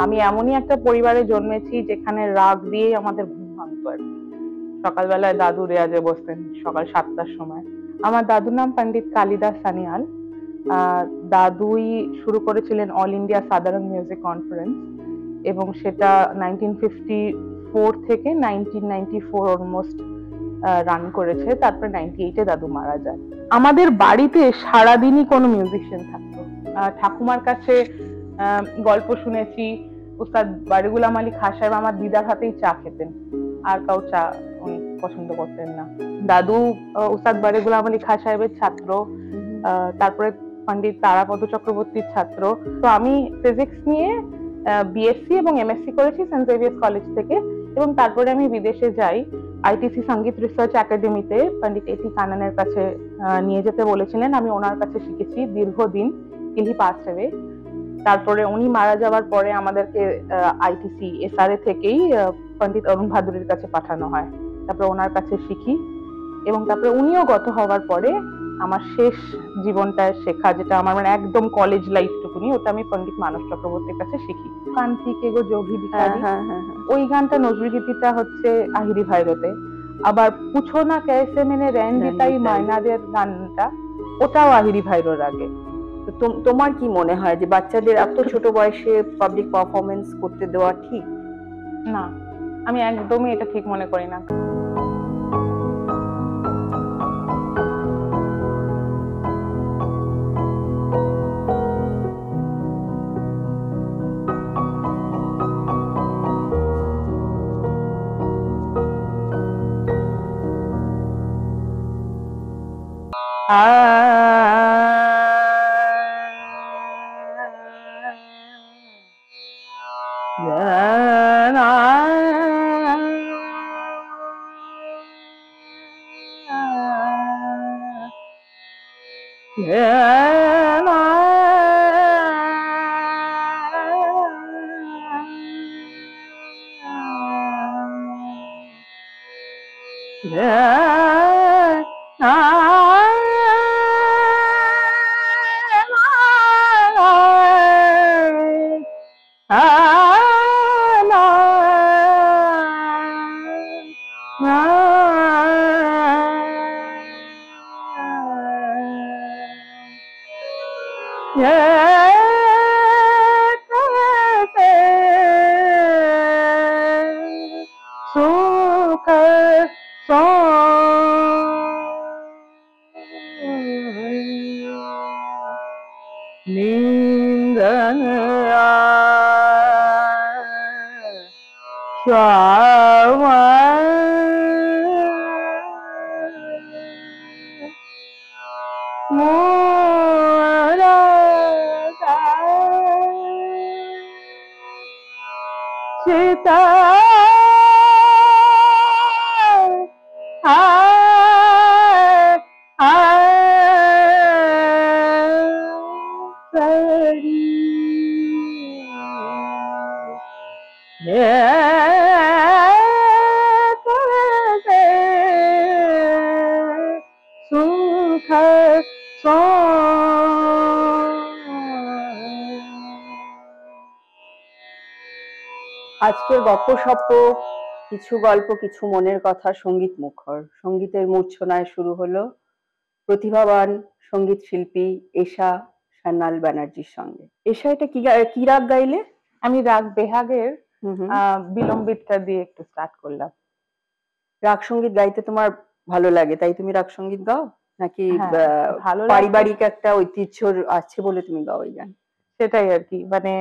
আমি এমনই একটা পরিবারে জন্মেছি যেখানে রাগ দিয়ে আমাদের ঘুম ভাঙতো আর কি। সকালবেলায় দাদু রেয়াজে বসতেন সকাল 7টার সময়। আমার দাদুর নাম পণ্ডিত কালিদাস সানিয়াল। দাদুই শুরু করেছিলেন অল ইন্ডিয়া সাধারণ মিউজিক কনফারেন্স, এবং সেটা 1954 থেকে 1994 অলমোস্ট রান করেছে। তারপরে 98-এ দাদু মারা যায়। আমাদের বাড়িতে সারাদিনই কোনো মিউজিশিয়ান থাকতো। ঠাকুমার কাছে গল্প শুনেছি, উস্তাদ বারিগুলাম আলী খাঁ সাহেব আমার দিদার হাতেই চা খেতেন, আর কাউ চা উনি পছন্দ করতেন না। দাদু উস্তাদ বারিগুলাম আলী খাঁ সাহেবের ছাত্র, তারপরে পণ্ডিত তারাপদ চক্রবর্তীর ছাত্র। তো আমি ফিজিক্স নিয়ে বিএসসি এবং এমএসসি করেছি সেন্ট জেভিয়ার্স কলেজ থেকে, এবং তারপরে আমি বিদেশে যাই। আইটিসি সঙ্গীত রিসার্চ একাডেমিতে পণ্ডিত এটি কাননের কাছে নিয়ে যেতে বলেছিলেন। আমি ওনার কাছে শিখেছি দীর্ঘদিন, টিল হি পাসড অ্যাওয়ে। তারপরে উনি মারা যাওয়ার পরে আমাদেরকে আইটিসি এসআরএ থেকেই পণ্ডিত অরুণ ভাদুরীর কাছে পাঠানো হয়। তারপরে ওনার কাছে শিখি, এবং তারপরে উনিও গত হওয়ার পরে আমার শেষ জীবনটা শেখা, যেটা আমার মানে একদম কলেজ লাইফটুকুনি, ওটা আমি পণ্ডিত মানস চক্রবর্তীর কাছে শিখি। কান্তি কে গো যোগী ভিখারি, ওই গানটা নজরুলগীতিটা হচ্ছে আহিরি ভাইরতে। আবার পুছো না কেসে মেনে রেন দিতাই মায়নাদের গানটা, ওটাও আহিরি ভাইরোর আগে। তোমার কি মনে হয় যে বাচ্চাদের এত ছোট বয়সে পাবলিক পারফরমেন্স করতে দেওয়া ঠিক? না, আমি একদমই এটা ঠিক মনে করি না। আজকের গপ্পসপ্প, কিছু গল্প কিছু মনের কথা, সঙ্গীত মুখর। সঙ্গীতের মূর্ছনায় শুরু হলো প্রতিভাবান সঙ্গীত শিল্পী এশা সান্যাল ব্যানার্জির সঙ্গে। এশা, এটা কি রাগ গাইলে? আমি রাগ বেহাগের বিলম্বিতটা দিয়ে একটু স্টার্ট করলাম। রাগ সঙ্গীত গাইতে তোমার ভালো লাগে, তাই তুমি রাগ সঙ্গীত গাও, নাকি পারিবারিক একটা ঐতিহ্য আছে বলে তুমি গাও এই গান? সেটাই আর কি, মানে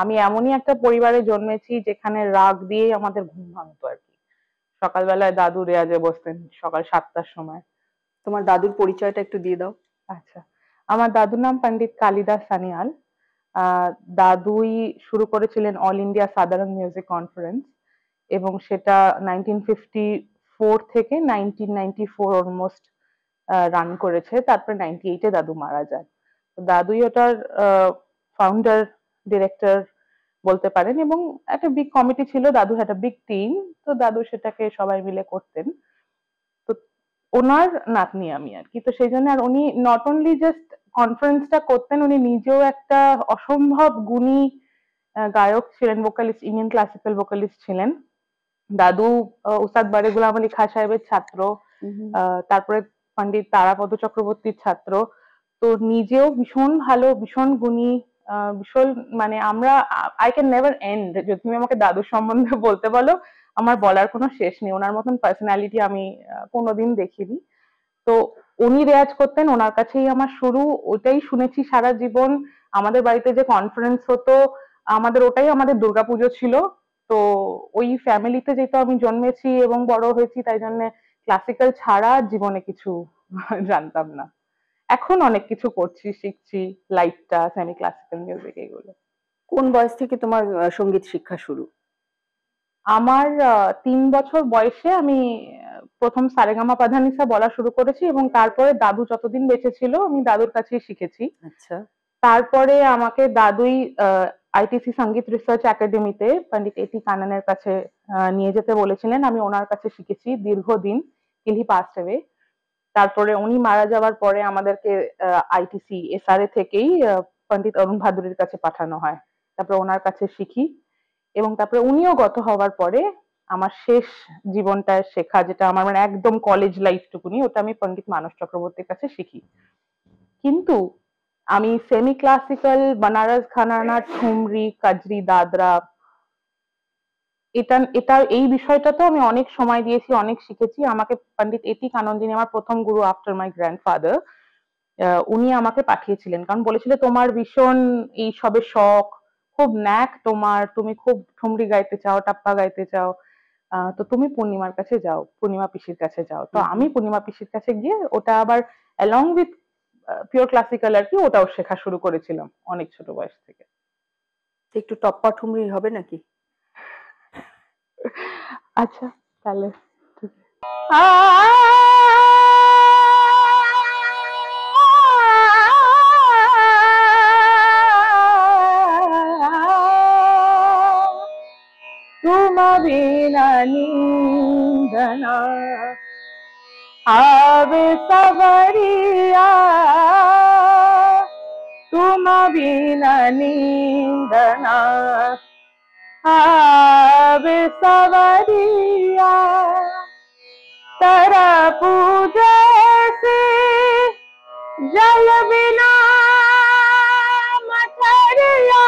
আমি এমনই একটা পরিবারে জন্মেছি যেখানে রাগ দিয়ে আমাদের ঘুম ভাঙতো আর কি। সকালবেলায় দাদু রেয়াজে বসতেন সকাল 7টার সময়। তোমার দাদুর পরিচয়টা একটু দিয়ে দাও। আচ্ছা, আমার দাদুর নাম পণ্ডিত কালিদাস সানিয়াল। দাদুই শুরু করেছিলেন অল ইন্ডিয়া সাধারণ মিউজিক কনফারেন্স, এবং সেটা 1954 থেকে 1994 অলমোস্ট রান করেছে। তারপরে 98-এ দাদু মারা যায়। দাদুই ওটার ফাউন্ডার ডিরেক্টর বলতে পারেন, এবং একটা বিগ কমিটি ছিল, দাদু একটা বিগ টিম, তো দাদু সেটাকে সবাই মিলে করতেন। তো ওনার নাতনি আমি আর কি, তো সেই জন্য। আর উনি নট অনলি জাস্ট কনফারেন্সটা করতেন, উনি নিজেও একটা অসম্ভব গুণী গায়ক ছিলেন, ভোকালিস্ট, ইন্ডিয়ান ক্লাসিক্যাল ভোকালিস্ট ছিলেন। দাদু উস্তাদ বারে গুলাম আলী খাঁ সাহেবের ছাত্র, তারপরে পণ্ডিত তারাপদ চক্রবর্তীর ছাত্র। তো নিজেও ভীষণ ভালো, ভীষণ গুণী, ভীষণ, মানে আমরা, আই ক্যান নেভার এন্ড। যদি তুমি আমাকে দাদুর সম্বন্ধে বলতে বলো, আমার বলার কোনো শেষ নেই। ওনার মতন পার্সোনালিটি আমি কোনোদিন দেখিনি। তো উনি রেয়াজ করতেন, ওনার কাছেই আমার শুরু, ওটাই শুনেছি সারা জীবন। আমাদের বাড়িতে যে কনফারেন্স হতো, আমাদের ওটাই আমাদের দুর্গাপুজো ছিল। তো ওই ফ্যামিলিতে যেহেতু আমি জন্মেছি এবং বড় হয়েছি, তাই জন্য ক্লাসিক্যাল ছাড়া জীবনে কিছু জানতাম না। এখন অনেক কিছু করছি, শিখছি, লাইটটা, সেমি ক্লাসিক্যাল মিউজিক, এগুলো। কোন বয়স থেকে তোমার সঙ্গীত শিক্ষা শুরু? আমার 3 বছর বয়সে আমি প্রথম সারেগামা পাধানিসা বলা শুরু করেছি, এবং তারপরে দাদু যতদিন বেঁচে ছিল আমি দাদুর কাছেই শিখেছি। আচ্ছা। তারপরে আমাকে দাদুই আইটিসি সঙ্গীত রিসার্চ একাডেমিতে পণ্ডিত এটি কাননের কাছে নিয়ে যেতে বলেছিলেন। আমি ওনার কাছে শিখেছি দীর্ঘদিন, till he passed away। তারপরে উনি মারা যাওয়ার পরে আমাদেরকে আইটিসি এসআরএ থেকেই পণ্ডিত অরুণ ভাদুরীর কাছে পাঠানো হয়। তারপরে ওনার কাছে শিখি, এবং তারপরে উনিও গত হওয়ার পরে আমার শেষ জীবনটা শেখা, যেটা আমার মানে একদম কলেজ লাইফটুকুনি, ওটা আমি পণ্ডিত মানস চক্রবর্তীর কাছে শিখি। কিন্তু আমি সেমি ক্লাসিক্যাল, বানারস ঘরানা, ঠুমরি, কাজরি, দাদরা, এটা এটা এই বিষয়টাতেও আমি অনেক সময় দিয়েছি, অনেক শিখেছি। আমাকে পণ্ডিত এটি কানন, যিনি আমার প্রথম গুরু আফটার মাই গ্র্যান্ডফাদার, উনি আমাকে পাঠিয়েছিলেন, কারণ বলেছিল তোমার ভীষণ এই সবে শখ, খুব ন্যাক তোমার, তুমি খুব ঠুমরি গাইতে চাও, টাপ্পা গাইতে চাও, তো তুমি পূর্ণিমার কাছে যাও, পূর্ণিমা পিসির কাছে যাও। তো আমি পূর্ণিমা পিসির কাছে গিয়ে ওটা আবার অ্যালং উইথ পিওর ক্লাসিক্যাল আর কি, ওটাও শেখা শুরু করেছিলাম অনেক ছোট বয়স থেকে। একটু টপ্পা ঠুমরি হবে নাকি? আচ্ছা, তাহলে तुम बिना नींदना आवे सवरिया, तुम बिना नींदना आवे सवरिया, तारा पूजा से जल बिना मछरिया,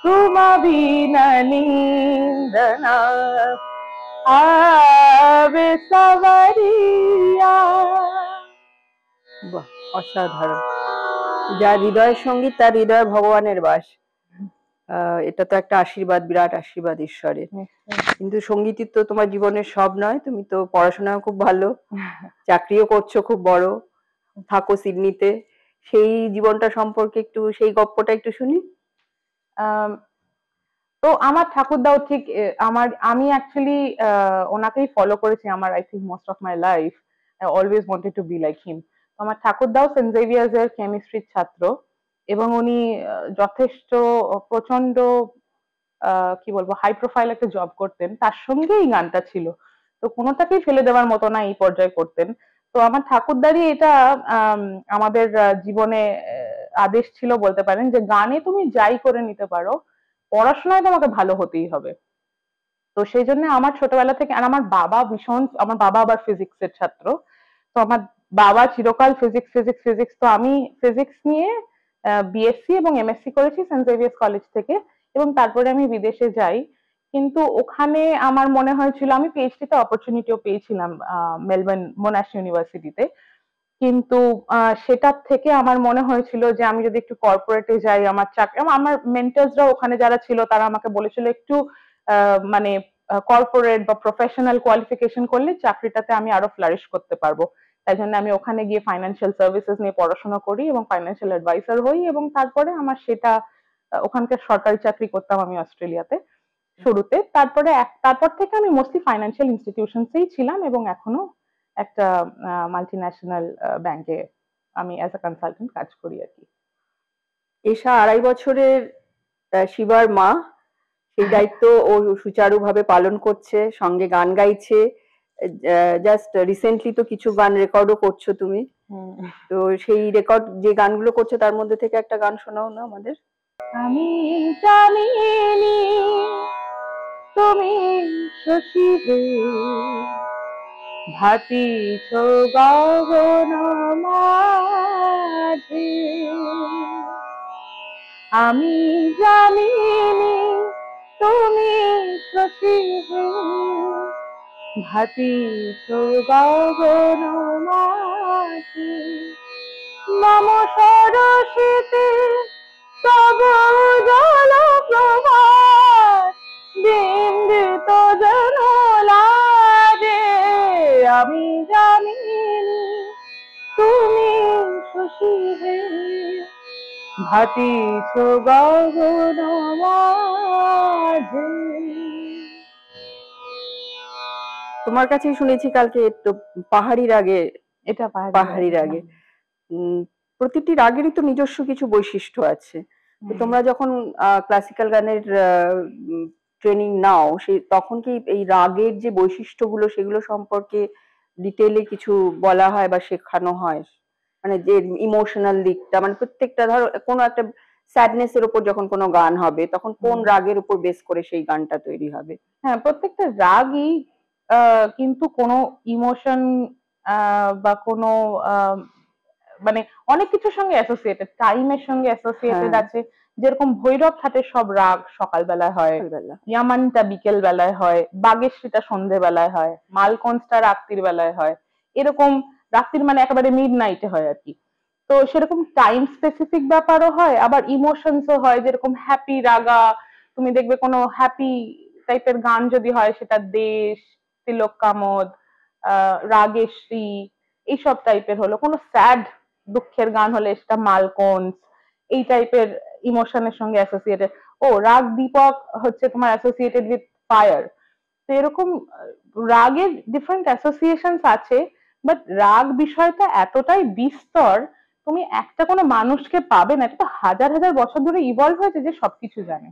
तुम बिना नींदना आवे सवरिया। বাহ, অসাধারণ। যার হৃদয়ের সঙ্গীত তার হৃদয়ে ভগবানের বাস। এটা তো একটা আশীর্বাদ, বিরাট আশীর্বাদ ঈশ্বরের। কিন্তু সঙ্গীতই তো তোমার জীবনের সব নয়। তুমি তো পড়াশোনাও খুব ভালো, চাকরিও করছো খুব বড়, থাকো সিডনিতে। সেই জীবনটা সম্পর্কে একটু, সেই গল্পটা একটু শুনি। তো আমার ঠাকুরদাও ঠিক আমি অ্যাকচুয়ালি ওনাকেই ফলো করেছি আমার, I think most of my life. I always wanted to be like him. তো আমার ঠাকুরদাও সেন্ট জেভিয়ার্স এর কেমিস্ট্রির ছাত্র, এবং উনি যথেষ্ট প্রচন্ড কি বলবো হাই প্রোফাইল একটা জব করতেন, তার সঙ্গে এই গানটা ছিল। তো কোনোটাকেই ফেলে দেওয়ার মতো না, এই পর্যায়ে করতেন। তো আমার ঠাকুরদারই এটা আমাদের জীবনে আদেশ ছিল বলতে পারেন, যে গানে তুমি যাই করে নিতে পারো, পড়াশোনায় তোমাকে ভালো হতেই হবে। তো সেই জন্য আমার ছোটবেলা থেকে, আর আমার বাবা ভীষণ, আমার বাবা আবার ফিজিক্স এর ছাত্র, তো আমার বাবা চিরকাল ফিজিক্স ফিজিক্স ফিজিক্স। তো আমি ফিজিক্স নিয়ে বিএসসি এবং এমএসসি করেছি সেন্ট জেভিয়ার্স কলেজ থেকে, এবং তারপরে আমি বিদেশে যাই। কিন্তু ওখানে আমার মনে হয়েছিল, আমি পিএইচডিতে অপরচুনিটিও পেয়েছিলাম মেলবোর্ন মোনাশ ইউনিভার্সিটিতে, কিন্তু সেটার থেকে আমার মনে হয়েছিল যে আমি যদি একটু কর্পোরেটে যাই, আমার চাকরি, আমার মেন্টার্সরা ওখানে যারা ছিল তারা আমাকে বলেছিল একটু মানে কর্পোরেট বা প্রফেশনাল কোয়ালিফিকেশন করলে চাকরিটাতে আমি আরো ফ্লারিশ করতে পারবো। তাই জন্য আমি ওখানে গিয়ে ফাইন্যান্সিয়াল সার্ভিসেস নিয়ে পড়াশোনা করি এবং ফাইন্যান্সিয়াল অ্যাডভাইসার হই, এবং তারপরে আমার সেটা ওখানকার সরকারি চাকরি করতাম আমি অস্ট্রেলিয়াতে শুরুতে। তারপর থেকে আমি মোস্টলি ফাইন্যান্সিয়াল ইনস্টিটিউশনসেই ছিলাম, এবং এখনো একটা মাল্টিন্যাশনাল ব্যাংকে আমি অ্যাজ আ কনসালটেন্ট কাজ করি আর কি। এশা 2.5 বছরের শিবার মা, সেই দায়িত্ব ও সুচারুভাবে পালন করছে, সঙ্গে গান গাইছে, জাস্ট রিসেন্টলি তো কিছু গান রেকর্ডও করছো তুমি, তো সেই রেকর্ড যে গানগুলো করছো তার মধ্যে থেকে একটা গান শোনাও না আমাদের। আমি জানিনি তুমি শশীরে ভাতিছ গগন মাঝে, আমি জানিনি তুমি শশীরে ভাতিছ গগন মাঝে, মম সরসিতে তব জল প্রভাত বিন্দিত জনলাজে, আমি জানিনি তুমি শশীরে ভাতিছ গগন মাঝে। তোমার কাছেই শুনেছি কালকে তো পাহাড়ি রাগে, এটা পাহাড়ি রাগে প্রতিটি রাগেরই তো নিজস্ব কিছু বৈশিষ্ট্য আছে। তো তোমরা যখন ক্লাসিক্যাল গানের ট্রেনিং নাও, সেই তখন কি এই রাগের যে বৈশিষ্ট্যগুলো সেগুলো সম্পর্কে ডিটেইলে কিছু বলা হয় বা শেখানো হয়? মানে যে ইমোশনাল দিকটা, মানে প্রত্যেকটা ধরো কোনো একটা স্যাডনেস এর উপর যখন কোনো গান হবে তখন কোন রাগের উপর বেস করে সেই গানটা তৈরি হবে? হ্যাঁ, প্রত্যেকটা রাগই কিন্তু কোনো ইমোশন বা কোনো মানে অনেক কিছুর সঙ্গে অ্যাসোসিয়েটেড, টাইমের সঙ্গে অ্যাসোসিয়েটেড আছে। যেরকম ভৈরব ঘাটের সব রাগ সকালবেলায় হয়, ইয়ামানটা বিকেল বেলায় হয়, বাগেশ্রীটা সন্ধে বেলায় হয়, মালকোঁচটা রাত্রির বেলায় হয়, এরকম রাত্রির মানে একেবারে মিড নাইটে হয় আর কি। তো সেরকম টাইম স্পেসিফিক ব্যাপারও হয়, আবার ইমোশনসও হয়। যেরকম হ্যাপি রাগা, তুমি দেখবে কোনো হ্যাপি টাইপের গান যদি হয় সেটা দেশ, তিলক কামদ, রাগেশ্রী এইসব টাইপের হলো। কোনো স্যাড দুঃখের গান হলে সেটা মালকোঁচ, এই টাইপের ইমোশনের সঙ্গে অ্যাসোসিয়েটেড। ও রাগ দীপক হচ্ছে তোমার অ্যাসোসিয়েটেড উইথ ফায়ার। তো এরকম রাগের ডিফারেন্ট অ্যাসোসিয়েশনস আছে, বাট রাগ বিষয়টা এতটাই বিস্তর, তুমি একটা কোনো মানুষকে পাবে না, এটা তো হাজার হাজার বছর ধরে ইভলভ হয়েছে, যে সবকিছু জানে।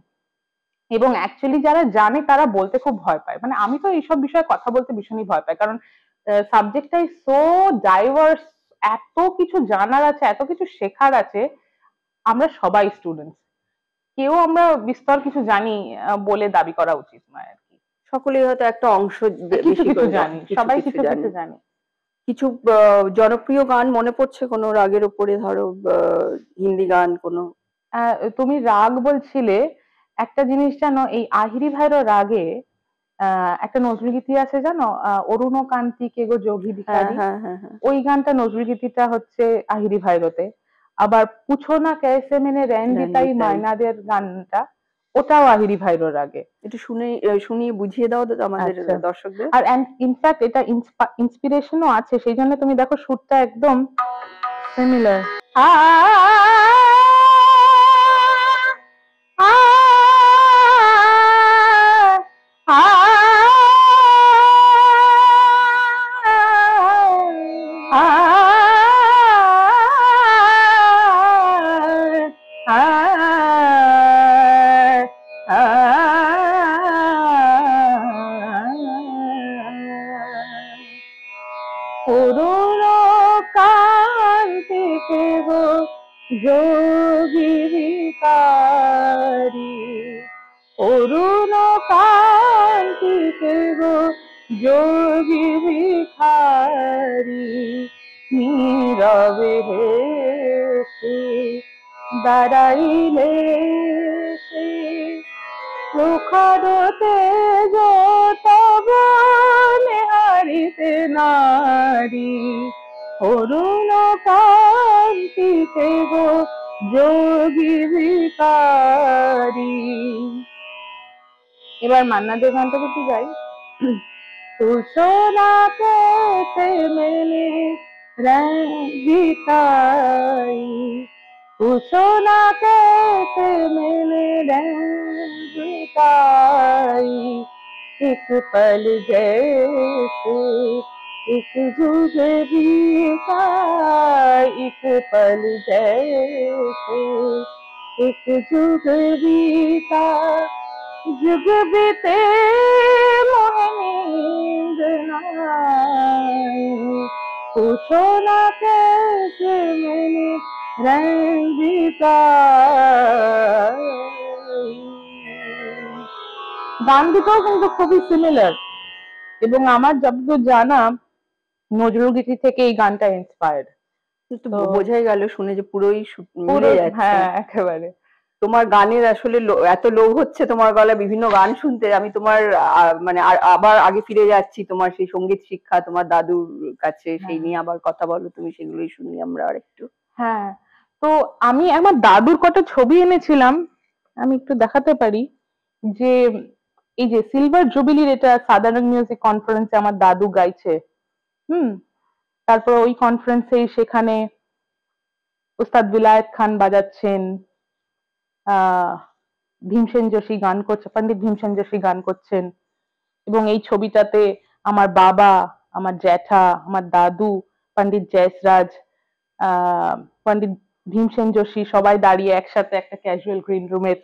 এবং অ্যাকচুয়ালি যারা জানে তারা বলতে খুব ভয় পায়। মানে আমি তো এইসব বিষয়ে কথা বলতে ভীষণই ভয় পাই, কারণ সাবজেক্টটাই সো ডাইভার্স, এত কিছু জানার আছে, এত কিছু শেখার আছে। আমরা সবাই স্টুডেন্টস, কেউ আমরা বিস্তর কিছু জানি বলে দাবি করা উচিত নয় আর কি। সকলেই হয়তো একটা অংশ কিছু কিছু জানি, সবাই কিছু কিছু জানি। কিছু জনপ্রিয় গান মনে পড়ছে কোনো রাগের উপরে, ধরো হিন্দি গান কোনো? তুমি রাগ বলছিলে, একটা জিনিস জানো, এই আহিরি ভাইরো রাগে একটা নজরুলগীতি আছে জানো, অরুণ কান্তি কে গো যোগী ভিখারি, ওই গানটা নজরুলগীতিটা হচ্ছে আহিরি ভাইরোতে। আবার পুছো না কেসে মেনে রেন্ডিতাই মায়নাদের গানটা, ওটাও আহিরি ভাইরো রাগে। একটু শুনিয়ে বুঝিয়ে দাও আমাদের দর্শকদের। আর ইনফ্যাক্ট এটা ইন্সপিরেশনও আছে, সেই জন্য তুমি দেখো সুরটা একদম সিমিলার। যোগী ভিখারি, অরুণ কান্তি কে গো যোগী ভিখারি, নীরবে হেসে দাঁড়াইলে সে মুখর তেজ তব নেহারিতে নারী, অরুণ কান্তি কে গো যোগী ভিখারি। এবার মান্না দে গানটা যদি গাই, পুছো না কেসে মেনে রঙ্গিতাই, পুছো না কেসে মেনে रंगताई, एक पल जैसे एक जुग बीता, एक पल जैसे एक जुग बीता, जुग बीते मोहे नींद न आए, पूछो ना कैसे मैंने रंग बिताए। গান দুটোও কিন্তু খুবই সিমিলার, এবং আমার যতদূর জানা নজরুল গীতি থেকে এই গানটা ইন্সপায়ার্ড। তো বোঝাই গেল শুনে যে পুরোই মিলে যাচ্ছে। হ্যাঁ, একেবারে। তোমার গানের আসলে এত লোভ হচ্ছে তোমার গলায় বিভিন্ন গান শুনতে। আমি তোমার মানে আবার আগে ফিরে যাচ্ছি, তোমার সেই সঙ্গীত শিক্ষা তোমার দাদুর কাছে, সেই নিয়ে আবার কথা বলো তুমি, সেগুলোই শুনি আমরা আর একটু। হ্যাঁ, তো আমি আমার দাদুর কটা ছবি এনেছিলাম, আমি একটু দেখাতে পারি। যে এই যে সিলভার জুবিলির, এটা সাধারণ মিউজিক কনফারেন্সে আমার দাদু গাইছে। তারপর ওই কনফারেন্সেই সেখানে উস্তাদ বিলায়েত খান বাজাচ্ছেন, ভীমসেন যোশী গান করছে, পণ্ডিত ভীমসেন যোশী গান করছেন। এবং এই ছবিটাতে আমার বাবা, আমার জ্যাঠা, আমার দাদু, পণ্ডিত জয়সরাজ, পণ্ডিত ভীমসেন যোশী সবাই দাঁড়িয়ে একসাথে একটা ক্যাজুয়াল গ্রিন রুমের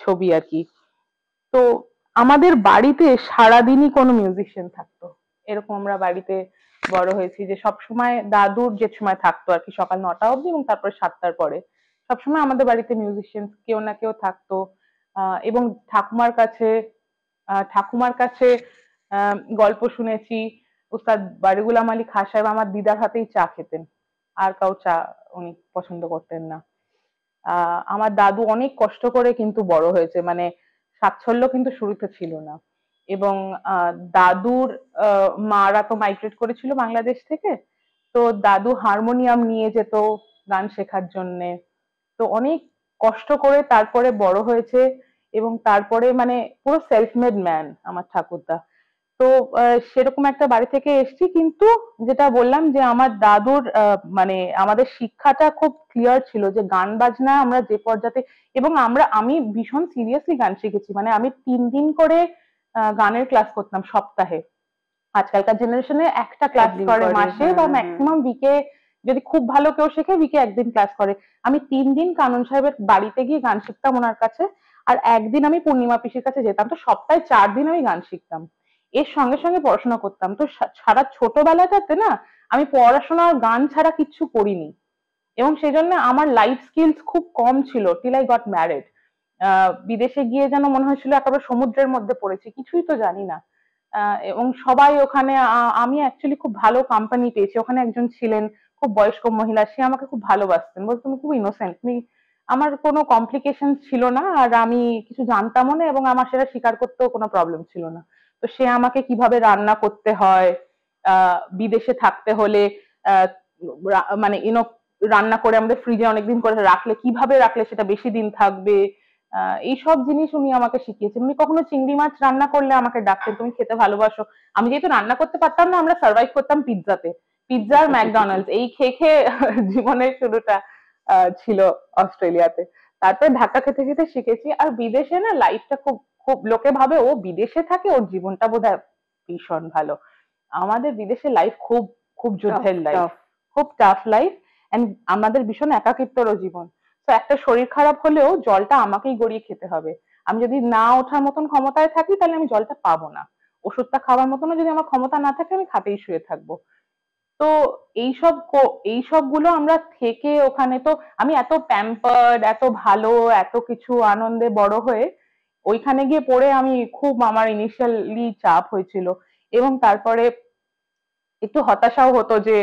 ছবি আর কি। তো আমাদের বাড়িতে সারাদিনই কোনো মিউজিশিয়ান থাকতো, এরকম আমরা বাড়িতে বড় হয়েছি যে সবসময় দাদুর যে সময় থাকতো আর কি, সকাল 9টা অবধি এবং তারপরে 7টার পরে সবসময় আমাদের বাড়িতে মিউজিশিয়ান কেউ না কেউ থাকতো। এবং ঠাকুমার কাছে গল্প শুনেছি। উস্তাদ বাড়ি গুলাম আলী খাঁ সাহেব আমার দিদার হাতেই চা খেতেন, আর কাউ চা উনি পছন্দ করতেন না। আমার দাদু অনেক কষ্ট করে কিন্তু বড় হয়েছে, মানে সাচ্ছল্য কিন্তু শুরুতে ছিল না। এবং দাদুর মারা তো মাইগ্রেট করেছিল বাংলাদেশ থেকে, তো দাদু হারমোনিয়াম নিয়ে যেত গান শেখার জন্যে। তো অনেক কষ্ট করে তারপরে বড় হয়েছে, এবং তারপরে মানে পুরো সেলফ মেড ম্যান আমার ঠাকুরদা। তো সেরকম একটা বাড়ি থেকে এসেছি, কিন্তু যেটা বললাম যে আমার দাদুর মানে আমাদের শিক্ষাটা খুব ক্লিয়ার ছিল যে গান বাজনা আমরা যে পর্যায়ে, এবং আমি ভীষণ সিরিয়াসলি গান শিখেছি। মানে আমি 3 দিন করে গানের ক্লাস করতাম সপ্তাহে। আজকালকার জেনারেশনে একটা ক্লাস করে মাসে, বা ম্যাক্সিমাম উইকে, যদি খুব ভালো কেউ শেখে উইকে একদিন ক্লাস করে। আমি 3 দিন কানন সাহেবের বাড়িতে গিয়ে গান শিখতাম ওনার কাছে, আর একদিন আমি পূর্ণিমা পিসির কাছে যেতাম। তো সপ্তাহে 4 দিন আমি গান শিখতাম, এর সঙ্গে সঙ্গে পড়াশোনা করতাম। তো সারা ছোটবেলাটাতে না আমি পড়াশোনা আর গান ছাড়া কিচ্ছু করিনি, এবং সেই জন্য আমার লাইফ স্কিলস খুব কম ছিল টিল আই গট ম্যারিড। বিদেশে গিয়ে যেন মনে হয়েছিল একেবারে সমুদ্রের মধ্যে পড়েছি, কিছুই তো জানি না। এবং সবাই ওখানে, আমি অ্যাকচুয়ালি খুব ভালো কোম্পানি পেয়েছি। ওখানে একজন ছিলেন খুব বয়স্ক মহিলা, সে আমাকে খুব ভালোবাসতেন, বলতো তুমি খুব ইনোসেন্ট, তুমি, আমার কোনো কমপ্লিকেশন ছিল না, আর আমি কিছু জানতামও না, এবং আমার সেটা স্বীকার করতেও কোনো প্রবলেম ছিল না। তো সে আমাকে কিভাবে রান্না করতে হয়, বিদেশে থাকতে হলে মানে রান্না করে আমাদের ফ্রিজে অনেকদিন করে রাখলে কিভাবে রাখলে সেটা বেশি দিন থাকবে, এইসব জিনিস উনি আমাকে শিখিয়েছেন। উনি কখনো চিংড়ি মাছ রান্না করলে আমাকে ডাকতেন, তুমি খেতে ভালোবাসো। আমি যেহেতু রান্না করতে পারতাম না, আমরা সার্ভাইভ করতাম পিৎজাতে, পিৎজা আর ম্যাকডোনাল্ডস, এই খেয়ে খেয়ে জীবনের শুরুটা ছিল অস্ট্রেলিয়াতে। তারপরে ধাক্কা খেতে খেতে শিখেছি। আর বিদেশে না লাইফটা খুব খুব, লোকে ভাবে ও বিদেশে থাকে ওর জীবনটা বোধহয় ভীষণ ভালো। আমাদের বিদেশে লাইফ খুব খুব যুদ্ধের লাইফ, খুব টাফ লাইফ, এন্ড আমাদের ভীষণ একাকিত্বরও জীবন। তো একটা শরীর খারাপ হলেও জলটা আমাকেই গড়িয়ে খেতে হবে। আমি যদি না ওঠার মতন ক্ষমতায় থাকি তাহলে আমি জলটা পাবো না। ওষুধটা খাওয়ার মতনও যদি আমার ক্ষমতা না থাকে আমি খাটেই শুয়ে থাকবো। তো এইসব গুলো আমরা থেকে ওখানে, তো আমি এত প্যাম্পার্ড, এত ভালো, এত কিছু আনন্দে বড় হয়ে ওইখানে গিয়ে পড়ে আমি খুব, আমার ইনিশিয়ালি চাপ হয়েছিল, এবং তারপরে একটু হতাশাও হতো যে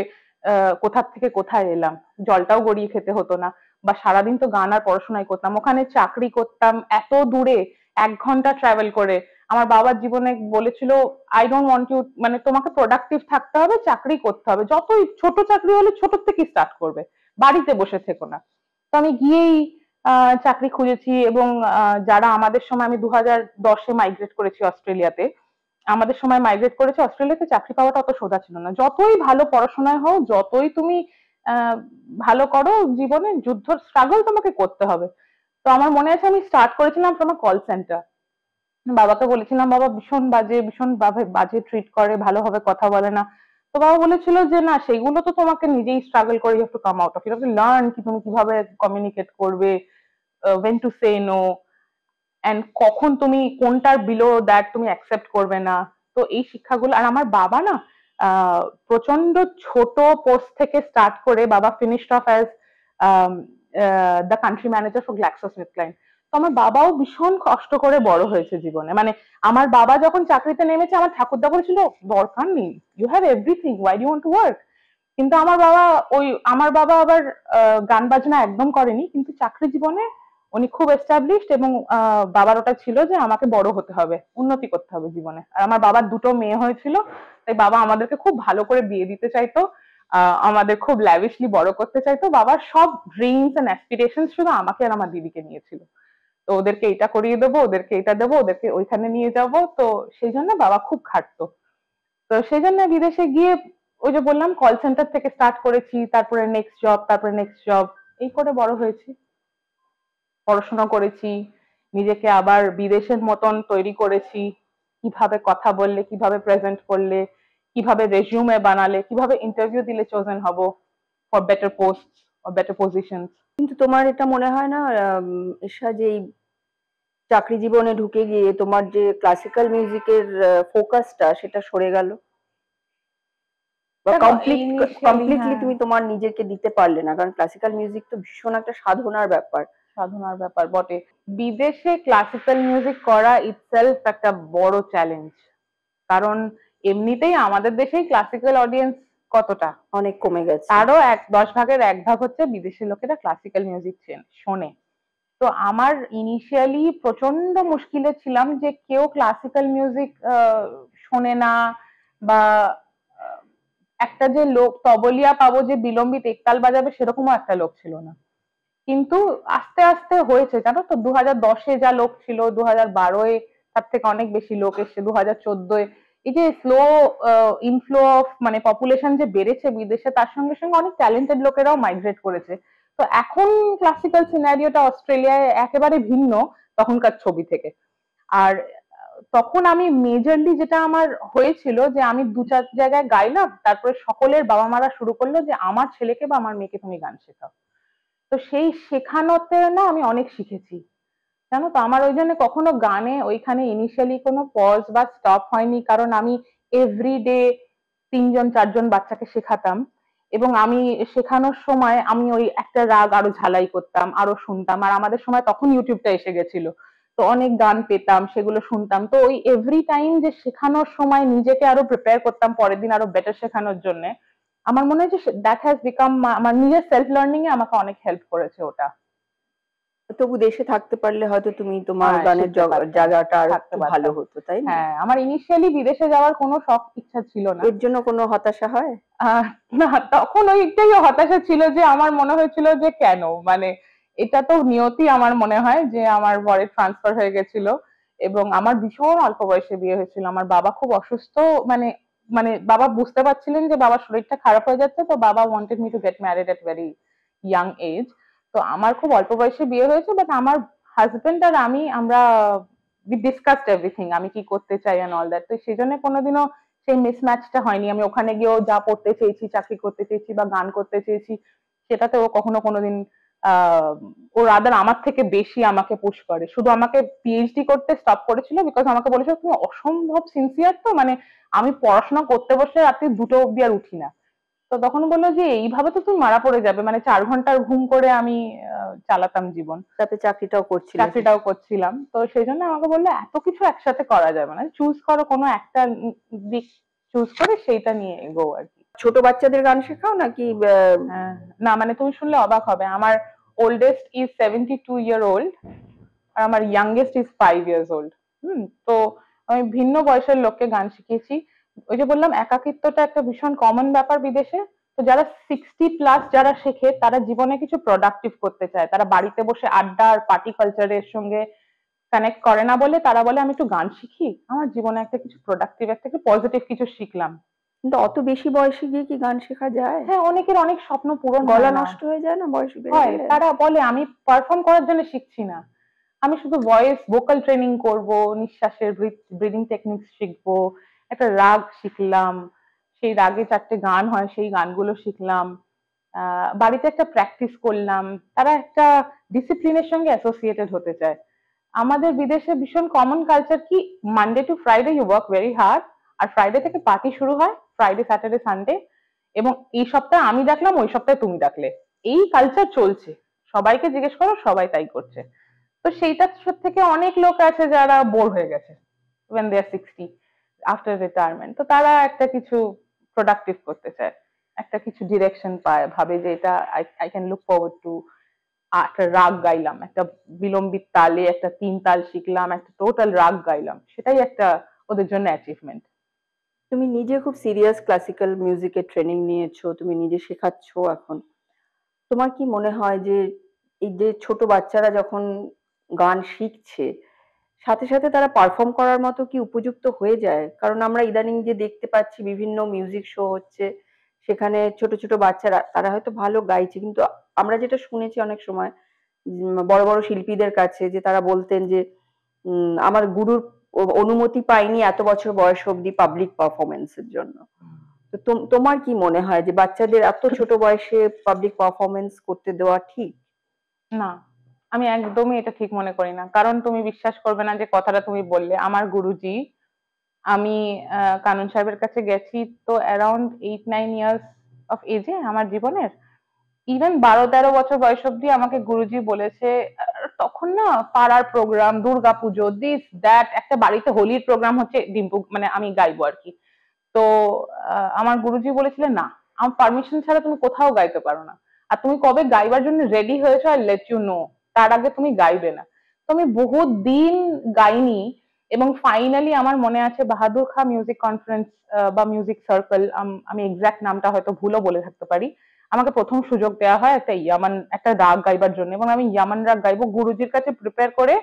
কোথা থেকে কোথায় এলাম, জলটাও গড়িয়ে খেতে হতো না, বা সারাদিন তো গান আর পড়াশোনাই করতাম। ওখানে চাকরি করতাম এত দূরে, 1 ঘন্টা ট্রাভেল করে। আমার বাবার জীবনে বলেছিল আই ডোন্ট ওয়ান্ট ইউ, মানে তোমাকে প্রোডাক্টিভ থাকতে হবে, চাকরি করতে হবে, যতই ছোট চাকরি হলে ছোট থেকে স্টার্ট করবে, বাড়িতে বসে থেকো না। তো আমি গিয়েই চাকরি খুঁজেছি, এবং যারা আমাদের সময়, আমি 2010-এ মাইগ্রেট করেছি অস্ট্রেলিয়াতে, আমাদের সময় মাইগ্রেট করেছে অস্ট্রেলিয়াতে, চাকরি পাওয়াটা অত সোজা ছিল না। যতই ভালো পড়াশোনায় হও, যতই তুমি ভালো করো, জীবনে যুদ্ধ স্ট্রাগল তোমাকে করতে হবে। তো আমার মনে আছে আমি স্টার্ট করেছিলাম ফ্রম কল সেন্টার। বাবাকে বলেছিলাম, বাবা ভীষণ বাজে, ভীষণ বাজে ট্রিট করে, ভালোভাবে কথা বলে না। তো বাবা বলেছিল যে না, সেগুলো তো তোমাকে নিজেই স্ট্রাগল করে, you have to come out of it, learn কি তুমি কিভাবে কমিউনিকেট করবে, when to say no, and কখন তুমি কোনটার বিলো দ্যাট তুমি অ্যাকসেপ্ট করবে না। তো এই শিক্ষাগুলো, আর আমার বাবা না প্রচন্ড ছোট পোস্ট থেকে স্টার্ট করে বাবা finished of as the country manager for GlaxoSmithKline. তো আমার বাবাও ভীষণ কষ্ট করে বড় হয়েছে জীবনে। মানে আমার বাবা যখন চাকরিতে নেমেছে আমার ঠাকুরদা বলেছিল দরকার নেই, you have everything, why do want to work. কিন্তু আমার বাবা আবার গান বাজনা একদম করেনি, কিন্তু চাকরি জীবনে উনি খুব এস্টাবলিশড, এবং বাবার ওটা ছিল যে আমাকে বড় হতে হবে, উন্নতি করতে হবে জীবনে। আর আমার বাবার দুটো মেয়ে হয়েছিল, তাই বাবা আমাদেরকে খুব ভালো করে বিয়ে দিতে চাইতো, আমাদের খুব ল্যাভিশলি বড় করতে চাইতো। বাবার সব ড্রিমস এন্ড অ্যাসপিরেশন শুধু আমাকে আর আমার দিদিকে নিয়েছিল। তো ওদেরকে এটা করিয়ে দেবো, ওদেরকে এটা দেবো, ওদেরকে ওইখানে নিয়ে যাব। তো সেই জন্য বাবা খুব খাটতো। তো সেই জন্য বিদেশে গিয়ে ওই যে বললাম কল সেন্টার থেকে স্টার্ট করেছি, তারপরে নেক্সট জব, তারপরে নেক্সট জব, এই করে বড় হয়েছি। পড়াশোনা করেছি, নিজেকে আবার বিদেশের মতন তৈরি করেছি, কিভাবে কথা বললে, কিভাবে প্রেজেন্ট করলে, কিভাবে রেজিউমে বানালে, কিভাবে ইন্টারভিউ দিলে চোজেন হব for better post or better positions. কিন্তু তোমার এটা মনে হয় না ঈশা, যে এই চাকরি জীবনে ঢুকে গিয়ে তোমার যে ক্লাসিক্যাল মিউজিকের ফোকাসটা সেটা সরে গেল, বা কমপ্লিটলি তুমি তোমার নিজেকে দিতে পারলে না? কারণ ক্লাসিক্যাল মিউজিক তো ভীষণ একটা সাধনার ব্যাপার। সাধনার ব্যাপার বটে। বিদেশে ক্লাসিক্যাল মিউজিক করা ইটসেলফ একটা বড় চ্যালেঞ্জ, কারণ এমনিতেই আমাদের দেশেই ক্লাসিক্যাল অডিয়েন্স কতটা, অনেক কমে গেছে। তারও 10 ভাগের 1 ভাগ হচ্ছে বিদেশের লোকেরা ক্লাসিক্যাল মিউজিক শোনে। তো আমার ইনিশিয়ালি প্রচন্ড মুশকিলে ছিলাম যে কেউ ক্লাসিক্যাল মিউজিক শোনে না, বা একটা যে লোক তবলিয়া পাবো যে বিলম্বিত একতাল বাজাবে সেরকমও একটা লোক ছিল না। কিন্তু আস্তে আস্তে হয়েছে, জানো তো, 2010-এ যা লোক ছিল, 2012-এ তার থেকে অনেক বেশি লোক এসছে, 2014-এ। এই যে স্লো ইনফ্লো অফ মানে পপুলেশন যে বেড়েছে বিদেশে, তার সঙ্গে সঙ্গে অনেক ট্যালেন্টেড লোকেরাও মাইগ্রেট করেছে। তো এখন ক্লাসিক্যাল সিনারিওটা অস্ট্রেলিয়ায় একেবারে ভিন্ন তখনকার ছবি থেকে। আর তখন আমি মেজরলি যেটা আমার হয়েছিল যে আমি 2-4 জায়গায় গাইলাম, তারপরে সকলের বাবা মারা শুরু করলো যে আমার ছেলেকে বা আমার মেয়েকে তুমি গান শেখাও। তো সেই শেখানোতে না আমি অনেক শিখেছি, জানো তো। আমার ওই জন্য কখনো গানে ওইখানে ইনিশিয়ালি কোনো পজ বা স্টপ হয়নি, কারণ আমি এভরিডে 3-4জন বাচ্চাকে শেখাতাম, এবং আমি শেখানোর সময় আমি ওই একটা রাগ আরো ঝালাই করতাম, আরো শুনতাম। আর আমাদের সময় তখন ইউটিউবটা এসে গেছিল, তো অনেক গান পেতাম, সেগুলো শুনতাম। তো ওই এভরি টাইম যে শেখানোর সময় নিজেকে আরো প্রিপেয়ার করতাম পরের দিন আরো বেটার শেখানোর জন্য। আমার মনে হয় যে দ্যাট হ্যাজ বিকাম আমার নিজের সেলফ লার্নিং এ আমাকে অনেক হেল্প করেছে ওটা। তবু দেশে থাকতে পারলে হয়তো তুমি তোমার গানের জায়গাটা আরো ভালো হতো, তাই না? হ্যাঁ, আমার ইনিশিয়ালি বিদেশে যাওয়ার কোনো শখ ইচ্ছা ছিল না। এর জন্য কোনো হতাশা হয় না, তখন ওইটাই হতাশা ছিল যে আমার মনে হয়েছিল যে কেন, মানে এটা তো নিয়তি। আমার মনে হয় যে আমার বরের ট্রান্সফার হয়ে গেছিল, এবং আমার ভীষণ অল্প বয়সে বিয়ে হয়েছিল। আমার বাবা খুব অসুস্থ, মানে মানে বাবা বুঝতে পারছিলেন যে বাবার শরীরটা খারাপ হয়ে যাচ্ছে, তো বাবা wanted me to get married at very young age. তো আমার খুব অল্প বয়সে বিয়ে হয়েছে, বাট আমার হাজবেন্ড আর আমরা ডিসকাসড এভরিথিং, আমি কি করতে চাই এন্ড অল দ্যাট। তো সেই জন্য কোনোদিনও সেই মিসম্যাচটা হয়নি। আমি ওখানে গিয়েও যা পড়তে চেয়েছি, চাকরি করতে চেয়েছি বা গান করতে চেয়েছি, সেটাতে ও কখনো কোনোদিন ও রাদার আমার থেকে বেশি আমাকে পুশ করে। শুধু আমাকে পিএইচডি করতে স্টপ করেছিল বিকজ আমাকে বলেছিল তুমি অসম্ভব সিনসিয়ার, তো মানে আমি পড়াশোনা করতে বসলে রাত্রি 2টো অব্দি আর উঠি না। তো তখন বললো যে এইভাবে তো তুমি মারা পড়ে যাবে, মানে 4 ঘন্টার ঘুম করে আমি চালাতাম জীবন, তাতে চাকরিটাও করছিলাম। তো সেই জন্য আমাকে বললো এত কিছু একসাথে করা যাবে না, চুজ করো কোনো একটা দিক, চুজ করে সেইটা নিয়ে এগো আর কি। ছোট বাচ্চাদের গান শেখাও নাকি? না, মানে তুমি শুনলে অবাক হবে, আমার ওল্ডেস্ট ইজ 72 year old আর আমার ইয়াংগেস্ট ইজ 5 years old। তো আমি ভিন্ন বয়সের লোককে গান শিখিয়েছি। ওই যে বললাম একাকিত্বটা একটা ভীষণ কমন ব্যাপার বিদেশে। তো যারা 60+ যারা শেখে তারা জীবনে কিছু প্রোডাক্টিভ করতে চায়, তারা বাড়িতে বসে আড্ডা আর পার্টি কালচারের সঙ্গে কানেক্ট করে না বলে তারা বলে আমি একটু গান শিখি, আমার জীবনে একটা কিছু প্রোডাক্টিভ, একটা কিছু পজিটিভ কিছু শিখলাম। কিন্তু অত বেশি বয়সে গিয়ে কি গান শেখা যায়? হ্যাঁ, অনেকের অনেক স্বপ্ন পূরণ গলা নষ্ট হয়ে যায় না বয়স বেড়ে গেলে? তারা বলে আমি পারফর্ম করার জন্য শিখছি না, আমি শুধু ভয়েস ভোকাল ট্রেনিং করব, নিঃশ্বাসের ব্রিদিং টেকনিক্স শিখবো, একটা রাগ শিখলাম, সেই রাগে 4টে গান হয় সেই গানগুলো শিখলাম, বাড়িতে একটা প্র্যাকটিস করলাম। তারা একটা ডিসিপ্লিনের সঙ্গে অ্যাসোসিয়েটেড হতে চায়। আমাদের বিদেশে ভীষণ কমন কালচার কি Monday to Friday you work very hard, আর ফ্রাইডে থেকে পার্টি শুরু হয়, ফ্রাইডে স্যাটারডে সানডে, এবং এই সপ্তাহে আমি ডাকলাম ওই সপ্তাহে তুমি ডাকলে, এই কালচার চলছে। সবাইকে জিজ্ঞেস করো, সবাই তাই করছে। তো সেইটা থেকে অনেক লোক আছে যারা বোর হয়ে গেছে when they are 60 after retirement, তো তারা একটা কিছু প্রোডাক্টিভ করতে চায়, একটা কিছু ডিরেকশন পায়, ভাবে যে এটা I can look forward to. একটা রাগ গাইলাম, একটা বিলম্বিত তালে একটা 3 তাল শিখলাম, একটা টোটাল রাগ গাইলাম, সেটাই একটা ওদের জন্য অ্যাচিভমেন্ট। তুমি নিজে খুব সিরিয়াস ক্লাসিক্যাল মিউজিকের ট্রেনিং নিয়েছো, তুমি নিজে শেখাচ্ছ এখন। তোমার কি মনে হয় যে এই যে ছোট বাচ্চারা যখন গান শিখছে, সাথে সাথে তারা পারফর্ম করার মতো কি উপযুক্ত হয়ে যায়? কারণ আমরা ইদানিং যে দেখতে পাচ্ছি বিভিন্ন মিউজিক শো হচ্ছে, সেখানে ছোট ছোট বাচ্চারা তারা হয়তো ভালো গাইছে, কিন্তু আমরা যেটা শুনেছি অনেক সময় বড় বড় শিল্পীদের কাছে, যে তারা বলতেন যে আমার গুরুর অনুমতি পাইনি এত বছর বয়স অবধি পাবলিক পারফরমেন্সের জন্য। তো তোমার কি মনে হয় যে বাচ্চাদের এত ছোট বয়সে পাবলিক পারফরমেন্স করতে দেওয়া ঠিক? না, আমি একদমই এটা ঠিক মনে করি না। কারণ তুমি বিশ্বাস করবে না যে কথাটা তুমি বললে, আমার গুরুজি, আমি কানন সাহেবের কাছে গেছি তো অ্যারাউন্ড 8-9 ইয়ার্স অফ এজে আমার জীবনের, ইভেন 12-13 বছর বয়স অব্দি আমাকে গুরুজি বলেছে, তখন না পাড়ার programme, Durga Puja, this that, একটা বাড়িতে হোলির প্রোগ্রাম হচ্ছে, ডিম্পু মানে আমি গাইবো আর কি। তো আমার গুরুজি বলেছিলেন না, আমার পারমিশন ছাড়া তুমি কোথাও গাইতে পারো না, আর তুমি কবে গাইবার জন্য রেডি হয়েছো আর লেট ইউ নো, তার আগে তুমি গাইবে না। তো আমি বহুত দিন গাইনি, এবং ফাইনালি আমার মনে আছে বাহাদুর খা মিউজিক কনফারেন্স বা মিউজিক সার্কেল, আমি এক্সাক্ট নামটা হয়তো ভুলও বলে থাকতে পারি, আমাকে প্রথম সুযোগ দেওয়া হয় একটা ইয়ামান, একটা রাগ গাইবার জন্য, এবং আমি ইয়ামান রাগ গাইবো গুরুজির কাছে প্রিপেয়ার করে।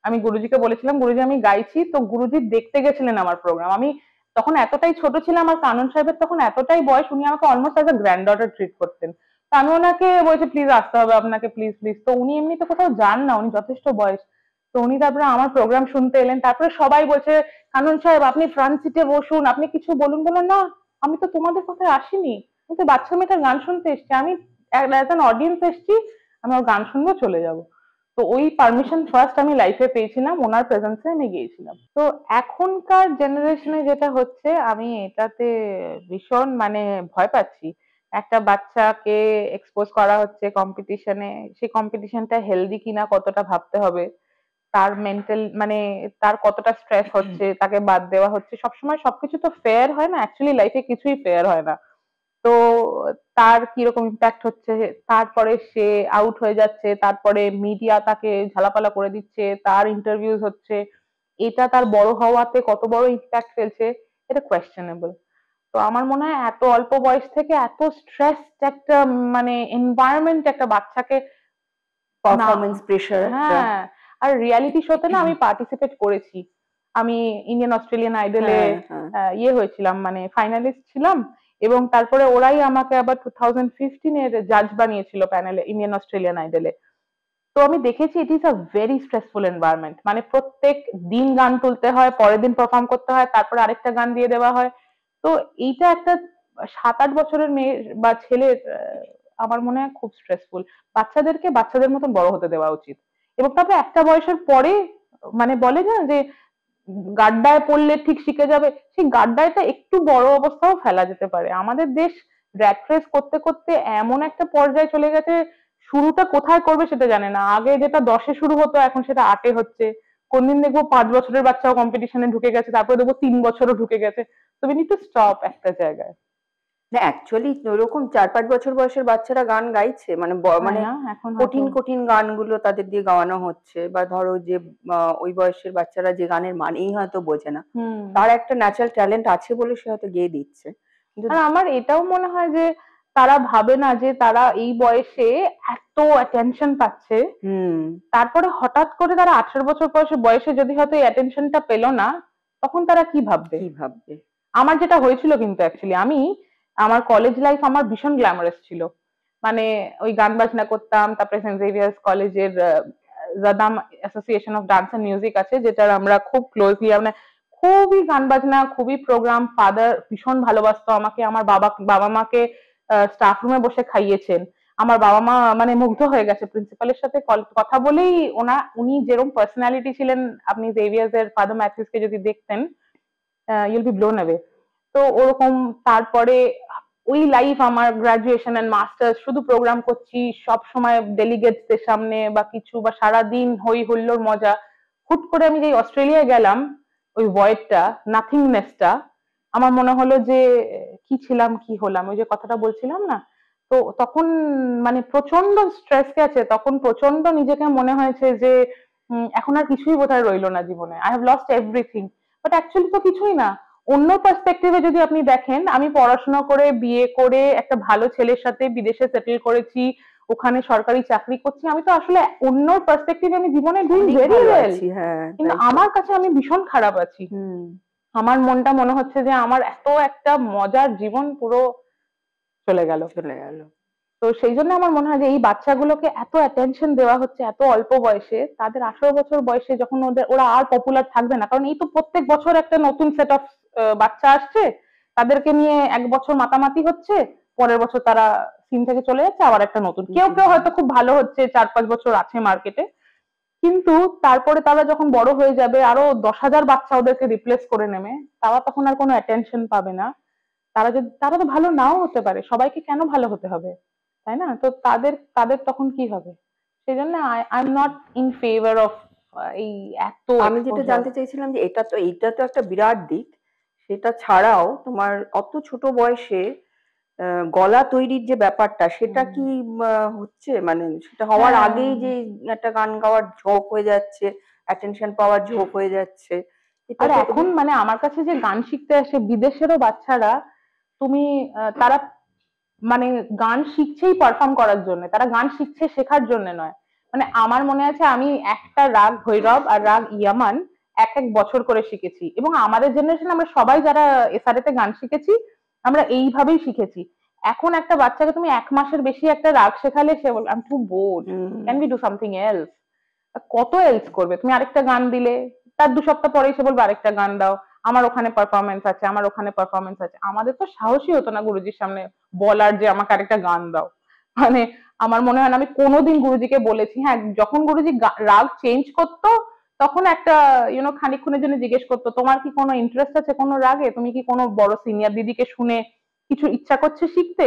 আমি গুরুজিকে বলেছিলাম গুরুজি আমি গাইছি, তো গুরুজি দেখতে গেছিলেন আমার প্রোগ্রাম। আমি তখন এতটাই ছোট ছিলাম, আর কানন সাহেবের তখন এতটাই বয়স, উনি আমাকে almost as a grand daughter treat করতেন। তো আমি ওনাকে বলছি প্লিজ আসতে হবে আপনাকে, প্লিজ প্লিজ। তো উনি এমনিতে কোথাও যান না, উনি যথেষ্ট বয়স। তো উনি তারপরে আমার প্রোগ্রাম শুনতে এলেন, তারপরে সবাই বলছে কানন সাহেব আপনি ফ্রন্ট সিটে বসুন, আপনি কিছু বলুন। বলুন না, আমি তো তোমাদের কথায় আসিনি, আমি তো বাচ্চা মেয়েটার গান শুনতে এসেছি, আমি অ্যাজ অ্যান অডিয়েন্স এসেছি, আমি ওর গান শুনবো, চলে যাব। তো ওই পারমিশন ফার্স্ট আমি লাইফে পেয়েছিলাম, ওনার প্রেজেন্সে আমি গিয়েছিলাম। তো এখনকার জেনারেশনে যেটা হচ্ছে, আমি এটাতে ভীষণ মানে ভয় পাচ্ছি। একটা বাচ্চাকে এক্সপোজ করা হচ্ছে কম্পিটিশনে, সেই কম্পিটিশনটা হেলদি কিনা কতটা ভাবতে হবে, তার মেন্টাল মানে তার কতটা স্ট্রেস হচ্ছে, তাকে বাদ দেওয়া হচ্ছে, সবসময় সবকিছু তো ফেয়ার হয় না, অ্যাকচুয়ালি লাইফে কিছুই ফেয়ার হয় না। তো তার কিরকম ইম্প্যাক্ট হচ্ছে, তারপরে সে আউট হয়ে যাচ্ছে, তারপরে মিডিয়া তাকে ঝালাপালা করে দিচ্ছে, তার ইন্টারভিউজ হচ্ছে, এটা তার বড় হওয়াতে কত বড় ইম্প্যাক্ট ফেলছে, এটা কোয়েশ্চেনেবল। তো আমার মনে হয় এত অল্প বয়স থেকে এত স্ট্রেসড একটা মানে এনভায়রনমেন্ট একটা বাচ্চাকে, না, পারফরমেন্স প্রেশার একটা। হ্যাঁ। আর রিয়ালিটি শোতে না আমি পার্টিসিপেট করেছি, আমি ইন্ডিয়ান অস্ট্রেলিয়ান আইডলে হ্যাঁ, হ্যাঁ। ইয়ে হয়েছিলাম, মানে ফাইনালিস্ট ছিলাম। এবং তারপরে ওরাই আমাকে আবার 2015-এর জাজ বানিয়েছিল প্যানেলে, ইন্ডিয়ান অস্ট্রেলিয়ান আইডলে। তো আমি দেখেছি it is a very stressful environment, মানে প্রত্যেক দিন গান তুলতে হয়, পরের দিন পারফর্ম করতে হয়, তারপরে আরেকটা গান দিয়ে দেওয়া হয়। তো এইটা একটা 7-8 বছরের মেয়ে বা ছেলের আমার মনে হয় খুব স্ট্রেসফুল। বাচ্চাদেরকে বাচ্চাদের মতন বড় হতে দেওয়া উচিত। এবং তারপরে একটা বয়সের পরে মানে বলে না যে গাড্ডায় পড়লে ঠিক শিখে যাবে, সেই গাড্ডায়টা একটু বড় অবস্থাও ফেলা যেতে পারে। আমাদের দেশ র্যাট রেস করতে করতে এমন একটা পর্যায়ে চলে গেছে, শুরুটা কোথায় করবে সেটা জানে না। আগে যেটা 10-এ শুরু হতো, এখন সেটা 8-এ হচ্ছে। কোনদিন দেখবো 5 বছরের বাচ্চাও কম্পিটিশনে ঢুকে গেছে, তারপরে দেখবো 3 বছরও ঢুকে গেছে। তো উই নিড টু স্টপ একটা জায়গায়। না, অ্যাকচুয়ালি ওরকম 4-5 বছর বয়সের বাচ্চারা গান গাইছে, মানে মানে না এখন কঠিন হয়তো কঠিন গানগুলো তাদের দিয়ে গাওয়ানো হচ্ছে। বা ধরো যে ওই বয়সের বাচ্চারা যে গানের মানেই হয়তো বোঝে না, হুম। তার একটা ন্যাচারাল ট্যালেন্ট আছে বলে সে হয়তো গেয়ে দিচ্ছে। কিন্তু আর আমার এটাও মনে হয় যে তারা ভাবে না যে তারা এই বয়সে এত অ্যাটেনশন পাচ্ছে, তারপরে হঠাৎ করে তারা 18 বছর বয়সে যদি হয়তো এই অ্যাটেনশনটা পেলো না, তখন তারা কি ভাববে। কি ভাববে। আমার যেটা হয়েছিল কিন্তু অ্যাকচুয়ালি, আমি আমার কলেজ লাইফ আমার ভীষণ গ্ল্যামারাস ছিল, মানে ওই গান বাজনা করতাম, তারপরে সেন্ট জেভিয়ার্স কলেজের জাদাম association of dance and music আছে, যেটার আমরা খুব ক্লোজলি, মানে খুবই গান বাজনা, খুবই প্রোগ্রাম। ফাদার ভীষণ ভালোবাসতো আমাকে, আমার বাবা বাবা মাকে স্টাফ রুমে বসে খাইয়েছেন। আমার বাবা মা মানে মুগ্ধ হয়ে গেছে প্রিন্সিপালের সাথে কথা বলেই। উনি যেরকম পার্সোনালিটি ছিলেন, আপনি জেভিয়ার্স এর ফাদার ম্যাথিউস কে যদি দেখতেন, ইউল বি ব্লোন অ্যাওয়ে। তো ওরকম তারপরে ওই লাইফ, আমার গ্রাজুয়েশন এন্ড মাস্টার্স, শুধু প্রোগ্রাম করছি সব সময় ডেলিগেটসদের সামনে বা কিছু, বা সারাদিন হই হুল্লোর মজা। হুট করে আমি যে অস্ট্রেলিয়ায় গেলাম, ওই ভয়েডটা, নাথিংনেসটা, আমার মনে হলো যে কি ছিলাম কি হলাম, ওই যে কথাটা বলছিলাম না। তো তখন মানে প্রচন্ড স্ট্রেস গেছে, তখন প্রচন্ড নিজেকে মনে হয়েছে যে এখন আর কিছুই বোধহয় রইলো না জীবনে, I have lost everything. But actually তো কিছুই না। অন্য পার্সপেক্টিভে যদি আপনি দেখেন, আমি পড়াশোনা করে বিয়ে করে একটা ভালো ছেলের সাথে বিদেশে সেটেল করেছি, ওখানে সরকারি চাকরি করছি, আমি তো আসলে অন্য পার্সপেক্টিভে আমি জীবনে ডুইং ভেরি ওয়েল। কিন্তু আমার কাছে আমি ভীষণ খারাপ আছি। আমার মনটা মনে হচ্ছে যে আমার এত একটা মজার জীবন পুরো চলে গেল। তো সেই জন্য আমার মনে হয় যে এই বাচ্চাগুলোকে এত অ্যাটেনশন দেওয়া হচ্ছে এত অল্প বয়সে, তাদের 18 বছর বয়সে যখন ওরা আর পপুলার থাকবে না, কারণ এই তো প্রত্যেক বছর একটা নতুন সেট অফ বাচ্চা আসছে, তাদেরকে নিয়ে এক বছর মাতামাতি হচ্ছে, পরের বছর তারা সিন থেকে চলে যাচ্ছে, আবার একটা নতুন। কেউ কেউ হয়তো খুব ভালো হচ্ছে, 4-5 বছর আছে মার্কেটে, কিন্তু তারপরে তারা যখন বড় হয়ে যাবে, আরো 10,000 বাচ্চা ওদেরকে রিপ্লেস করে নেবে, তারা তখন আর কোনো অ্যাটেনশন পাবে না। তারা তো ভালো নাও হতে পারে, সবাইকে কেন ভালো হতে হবে, তাই না? তো তাদের তাদের তখন কি হবে? সেই জন্য I am not in favour of এই এত। আমি যেটা জানতে চাইছিলাম যে এইটা তো একটা বিরাট দিক, সেটা ছাড়াও তোমার অত ছোট বয়সে গলা তৈরির যে ব্যাপারটা, সেটা কি হচ্ছে, মানে সেটা হওয়ার আগেই যে একটা গান গাওয়ার ঝোঁক হয়ে যাচ্ছে, অ্যাটেনশন পাওয়ার ঝোঁক হয়ে যাচ্ছে। আর এখন মানে আমার কাছে যে গান শিখতে আসে বিদেশেরও বাচ্চারা, তুমি তারা মানে গান শিখছেই পারফর্ম করার জন্য, তারা গান শিখছে শেখার জন্য নয়। মানে আমার মনে আছে আমি একটা রাগ ভৈরব আর রাগ ইয়ামান এক এক বছর করে শিখেছি, এবং আমাদের জেনারেশন আমরা সবাই যারা এসআরএ তে গান শিখেছি, আমরা এইভাবেই শিখেছি। এখন একটা বাচ্চাকে তুমি 1 মাসের বেশি একটা রাগ শেখালে সে বলবে I am too bored, can we do something else. কত এলস করবে? তুমি আরেকটা গান দিলে তার 2 সপ্তাহ পরেই সে বলবে আরেকটা গান দাও, আমার ওখানে পারফরমেন্স আছে, আমার ওখানে পারফরমেন্স আছে। আমাদের তো সাহসই হতো না গুরুজির সামনে বলার যে আমাকে আরেকটা গান দাও। মানে আমার মনে হয় না আমি কোনোদিন গুরুজিকে বলেছি। হ্যাঁ, যখন গুরুজি রাগ চেঞ্জ করতো, তখন একটা খানিকক্ষণের জন্য জিজ্ঞেস করতো তোমার কি কোনো ইন্টারেস্ট আছে কোনো রাগে, তুমি কি কোনো বড় সিনিয়র দিদিকে শুনে কিছু ইচ্ছা করছে শিখতে,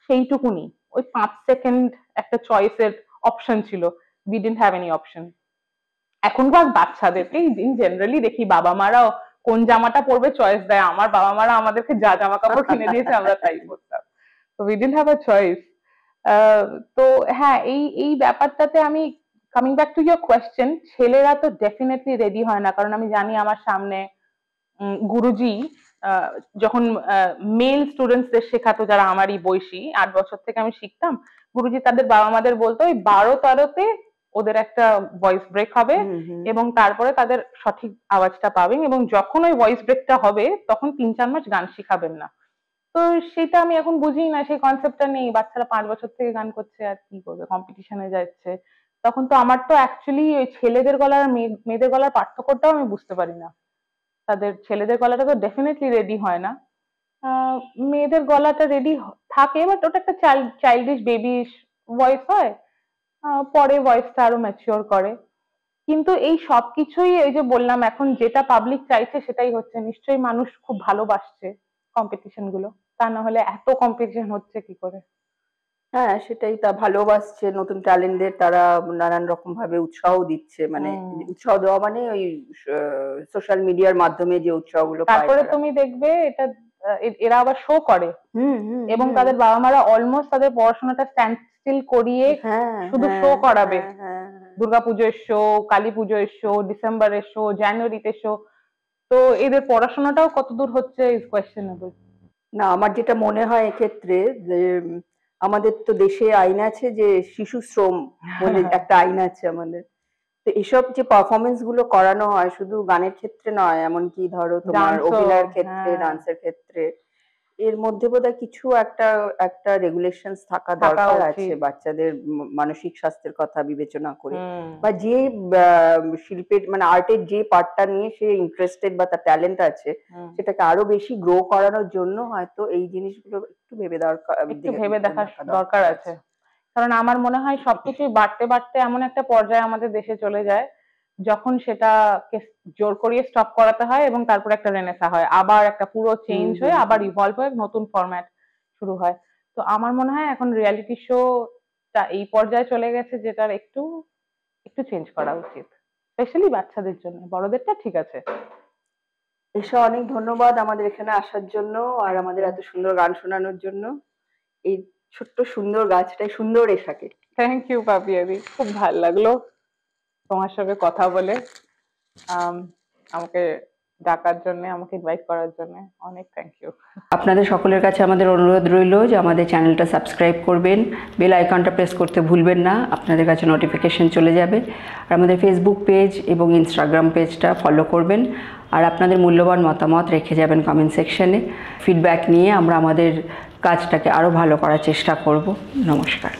সেইটুকুনি। ওই 5 সেকেন্ড একটা চয়েসের অপশন ছিল, we didn't have any option. এখনকার বাচ্চাদেরকে জেনারেলি দেখি বাবা মারাও কোন জামাটা পরবে চয়েস দেয়, আমার বাবা মারা আমাদেরকে যা জামা কাপড় কিনে দিয়েছে আমরা তাই পরতাম। তো we didn't have a choice. তো হ্যাঁ, এই এই ব্যাপারটাতে আমি coming back to your question, ছেলেরা তো ডেফিনেটলি রেডি হয় না, কারণ আমি জানি আমার সামনে গুরুজি যখন মেল স্টুডেন্টসদের শেখাতো, যারা আমারই বয়সী, 8 বছর থেকে আমি শিখতাম, গুরুজি তাদের বাবা মাদের বলতো ওই 12-13-তে ওদের একটা ভয়েস ব্রেক হবে, এবং তারপরে তাদের সঠিক আওয়াজটা পাবেন, এবং যখন ওই ভয়েস ব্রেকটা হবে তখন 3-4 মাস গান শিখাবেন না। তো সেটা আমি এখন বুঝি না, সেই কনসেপ্টটা নেই। বাচ্চারা 5 বছর থেকে গান করছে, আর কি করবে, কম্পিটিশনে যাচ্ছে। তখন তো আমার তো অ্যাকচুয়ালি ওই ছেলেদের গলার মেয়েদের গলার পার্থক্যটাও আমি বুঝতে পারি না। তাদের ছেলেদের গলাটা তো ডেফিনেটলি রেডি হয় না, মেয়েদের গলাটা রেডি থাকে, বাট ওটা একটা চাইল্ডিশ বেবিশ ভয়েস হয়, পরে ভয়েসটা আরো ম্যাচিওর করে। কিন্তু এই সবকিছুই ওই যে বললাম, এখন যেটা পাবলিক চাইছে সেটাই হচ্ছে। নিশ্চয়ই মানুষ খুব ভালোবাসছে কম্পিটিশন গুলো, তা না হলে এত কম্পিটিশন হচ্ছে কি করে? হ্যাঁ, সেটাই, তা ভালোবাসছে নতুন ট্যালেন্টদের, তারা নানান রকম ভাবে উৎসাহ দিচ্ছে, মানে উৎসাহ দেওয়া মানে ওই সোশ্যাল মিডিয়ার মাধ্যমে যে উৎসাহগুলো পায়। তারপরে তুমি দেখবে এটা এরা আবার শো করে, এবং তাদের বাবা মারা অলমোস্ট তাদের পড়াশোনাটা স্ট্যান্ড স্টিল করিয়ে শুধু শো করাবে। দুর্গাপুজোর শো, কালী পুজোর শো, ডিসেম্বরের শো, জানুয়ারিতে শো। তো এদের পড়াশোনাটাও কতদূর হচ্ছে ইজ কোয়েশ্চেনেবল। না, আমার যেটা মনে হয় এক্ষেত্রে যে আমাদের তো দেশে আইন আছে যে শিশু শ্রম বলে একটা আইন আছে আমাদের। তো এসব যে পারফরমেন্স গুলো করানো হয় শুধু গানের ক্ষেত্রে নয়, এমনকি ধরো তোমার অভিনয়ের ক্ষেত্রে, ডান্সের ক্ষেত্রে, এর মধ্যে বোধহয় কিছু একটা একটা রেগুলেশনস থাকা দরকার আছে, বাচ্চাদের মানসিক স্বাস্থ্যের কথা বিবেচনা করে, বা যে শিল্পের মানে আর্টের যে পার্টটা নিয়ে সে ইন্টারেস্টেড বা তার ট্যালেন্ট আছে, সেটাকে আরো বেশি গ্রো করানোর জন্য হয়তো এই জিনিসগুলো একটু ভেবে দেখা দরকার আছে। কারণ আমার মনে হয় সবকিছুই বাড়তে বাড়তে এমন একটা পর্যায়ে আমাদের দেশে চলে যায় যখন সেটাকে জোর করিয়ে স্টপ করাতে হয় এবং তারপর একটা রেনেসা হয়, আবার একটা পুরো চেঞ্জ হয়ে আবার ইভলভ হয়ে নতুন ফরম্যাট শুরু হয়। তো আমার মনে হয় এখন রিয়েলিটি শোটা এই পর্যায়ে চলে গেছে যেটার একটু একটু চেঞ্জ করা উচিত, স্পেশালি বাচ্চাদের জন্য। বড়দেরটা ঠিক আছে। এসা, অনেক ধন্যবাদ আমাদের এখানে আসার জন্য আর আমাদের এত সুন্দর গান শোনানোর জন্য। এই ছোট্ট সুন্দর গাছটাই সুন্দর এসাকে। থ্যাংক ইউ পাপিয়াদি, খুব ভালো লাগলো তোমার সঙ্গে কথা বলে। আমাকে ডাকার জন্য, আমাকে ইনভাইট করার জন্য অনেক থ্যাংক ইউ। আপনাদের সকলের কাছে আমাদের অনুরোধ রইল যে আমাদের চ্যানেলটা সাবস্ক্রাইব করবেন, বেল আইকনটা প্রেস করতে ভুলবেন না, আপনাদের কাছে নোটিফিকেশন চলে যাবে। আর আমাদের ফেসবুক পেজ এবং ইনস্টাগ্রাম পেজটা ফলো করবেন। আর আপনাদের মূল্যবান মতামত রেখে যাবেন কমেন্ট সেকশনে। ফিডব্যাক নিয়ে আমরা আমাদের কাজটাকে আরও ভালো করার চেষ্টা করব। নমস্কার।